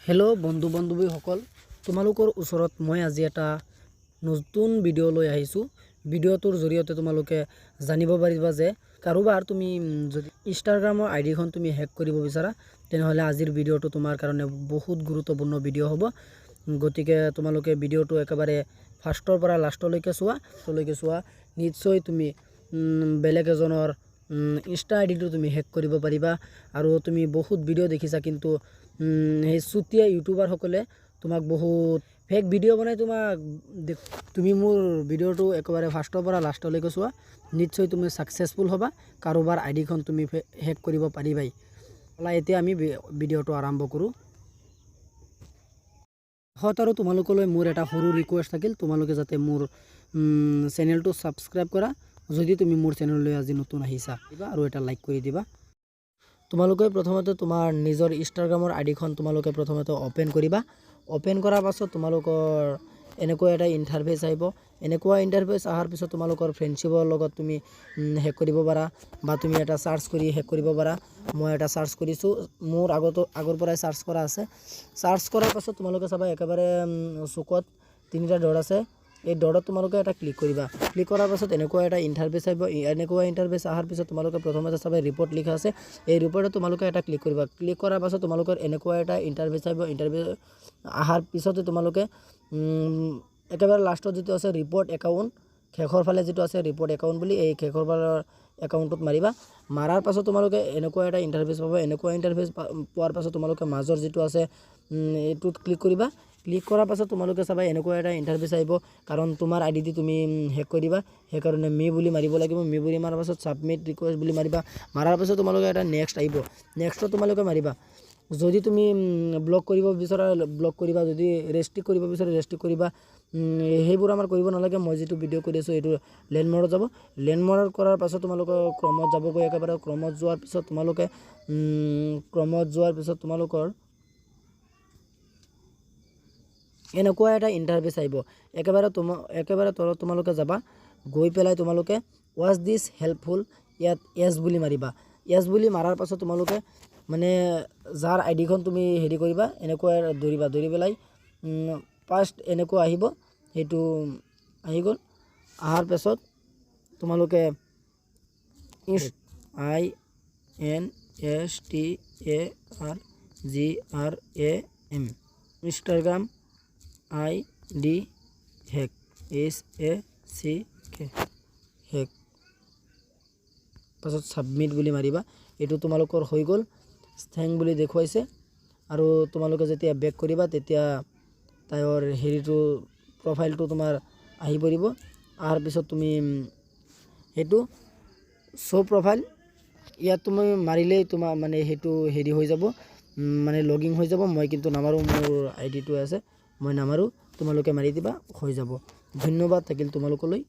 Hello बंधु बान्धवीসকল তোমালোকৰ ওচৰত মই আজি এটা নতুন ভিডিঅ' লৈ আহিছোঁ। ভিডিঅ'টোৰ জৰিয়তে তোমালোকে জানিব পাৰিবা যে কাৰোবাৰ তুমি যদি ইনষ্টাগ্ৰামৰ আইডিখন তুমি হেক কৰিব বিচাৰা তেনেহ'লে আজিৰ ভিডিঅ'টো তোমাৰ কাৰণে বহুত গুৰুত্বপূৰ্ণ ভিডিঅ' হ'ব। গতিকে তোমালোকে ভিডিঅ'টো একেবাৰে ফাৰ্ষ্টৰ পৰা লাষ্টলৈকে চোৱা নিশ্চয় তুমি বেলেগ এজনৰ ইনষ্টা আইডিটো তুমি হেক কৰিব পাৰিবা। আৰু তুমি বহুত ভিডিঅ' দেখিছা কিন্তু সেই চুতীয়া ইউটিউবাৰ সকলে তোমাক বহুত ফেক ভিডিঅ' বনাই তুমি মোৰ ভিডিঅ'টো একেবাৰে ফাৰ্ষ্টৰ পৰা লাষ্টলৈকে চোৱা নিশ্চয় তুমি সাকসেসফুল হ'বা। কাৰোবাৰ আইডিখন তুমি হেক কৰিব পাৰিবাই। এতিয়া আমি ভিডিঅ'টো আৰম্ভ কৰোঁ। আৰু তোমালোকলৈ মোৰ এটা সৰু ৰিকুৱেষ্ট থাকিল, তোমালোকে যাতে মোৰ চেনেলটো সাবস্ক্ৰাইব কৰা যদি তুমি মোৰ চেনেললৈ আজি নতুন আহিছা আৰু এটা লাইক কৰি দিবা। তোমালোকে প্ৰথমতে তোমাৰ নিজৰ ইনষ্টাগ্ৰামৰ আইডিখন তোমালোকে প্ৰথমতে ওপেন কৰিবা। ওপেন কৰাৰ পাছত তোমালোকৰ এনেকুৱা এটা ইণ্টাৰফেচ আহিব। এনেকুৱা ইণ্টাৰফেচ অহাৰ পিছত তোমালোকৰ ফ্ৰেণ্ডশ্বিপৰ লগত তুমি হেক কৰিব পাৰা বা তুমি এটা সাৰ্চ কৰি হেক কৰিব পাৰা। মই এটা সাৰ্চ কৰিছোঁ, মোৰ আগৰ পৰাই সাৰ্চ কৰা আছে। সাৰ্চ কৰাৰ পাছত তোমালোকে চাবা একেবাৰে চুকত তিনিটা ডট আছে। এই ডটত তোমালোকে এটা ক্লিক কৰিবা। ক্লিক কৰাৰ পাছত এনেকুৱা এটা ইণ্টাৰফেচ আহিব। এনেকুৱা ইণ্টাৰফেচ অহাৰ পিছত তোমালোকে প্ৰথমতে চাবা ৰিপৰ্ট লিখা আছে। এই ৰিপৰ্টত তোমালোকে এটা ক্লিক কৰিবা। ক্লিক কৰাৰ পাছত তোমালোকৰ এনেকুৱা এটা ইণ্টাৰফেচ আহিব। ইণ্টাৰফেচ অহাৰ পিছতে তোমালোকে একেবাৰে লাষ্টত যিটো আছে ৰিপৰ্ট একাউণ্ট, শেষৰ ফালে যিটো আছে ৰিপৰ্ট একাউণ্ট বুলি, এই শেষৰ ফালৰ একাউণ্টত মাৰিবা। মাৰাৰ পাছত তোমালোকে এনেকুৱা এটা ইণ্টাৰফেচ পাবা। এনেকুৱা ইণ্টাৰফেচ পোৱাৰ পাছত তোমালোকে মাজৰ যিটো আছে এইটোত ক্লিক কৰিবা। ক্লিক কৰাৰ পাছত তোমালোকে চাবা এনেকুৱা এটা ইণ্টাৰফেচ আহিব। কাৰণ তোমাৰ আইডিটি তুমি হেক কৰিবা, সেইকাৰণে মি বুলি মাৰিব লাগিব। মি বুলি মাৰাৰ পাছত সাবমিট ৰিকুৱেষ্ট বুলি মাৰিবা। মাৰাৰ পাছত তোমালোকে এটা নেক্সট আহিব। নেক্সটত তোমালোকে মাৰিবা। যদি তুমি ব্লক কৰিব বিচৰা ব্লক কৰিবা, যদি ৰেষ্ট্ৰিক্ট কৰিব বিচাৰা ৰেষ্ট্ৰিক্ট কৰিবা। সেইবোৰ আমাৰ কৰিব নালাগে। মই যিটো ভিডিঅ' কৰি আছোঁ এইটো লেণ্ডমাৰ্কত যাব। লেণ্ডমাৰ্ক কৰাৰ পাছত তোমালোকে ক্ৰমত যাবগৈ। একেবাৰে ক্ৰমত যোৱাৰ পিছত তোমালোকৰ এনেকুৱা এটা ইণ্টাৰফেচ আহিব। একেবাৰে তলত তোমালোকে যাবা। গৈ পেলাই তোমালোকে ৱাচ দিছ হেল্পফুল, ইয়াত এছ বুলি মাৰিবা। এছ বুলি মাৰাৰ পাছত তোমালোকে মানে যাৰ আইডিখন তুমি হেৰি কৰিবা এনেকুৱা ধৰি পেলাই ফাৰ্ষ্ট এনেকুৱা আহিব। সেইটো আহি গ'ল। অহাৰ পাছত তোমালোকে INSTAGRAM Instagram ID hack SACK hack পাছত সাবমিট বুলি মাৰিবা। এইটো তোমালোকৰ হৈ গ'ল। থেংক বুলি দেখুৱাইছে। আৰু তোমালোকে যেতিয়া বেক কৰিবা তেতিয়া তাইৰ হেৰিটো প্ৰফাইলটো তোমাৰ আহি পৰিব। অহাৰ পিছত তুমি সেইটো শ্ব' প্ৰফাইল ইয়াত তুমি মাৰিলেই তোমাৰ মানে সেইটো হেৰি হৈ যাব, মানে লগিং হৈ যাব। মই কিন্তু নামাৰোঁ, মোৰ আইডিটো আছে, মই নামাৰোঁ। তোমালোকে মাৰি দিবা, হৈ যাব। ধন্যবাদ থাকিল তোমালোকলৈ।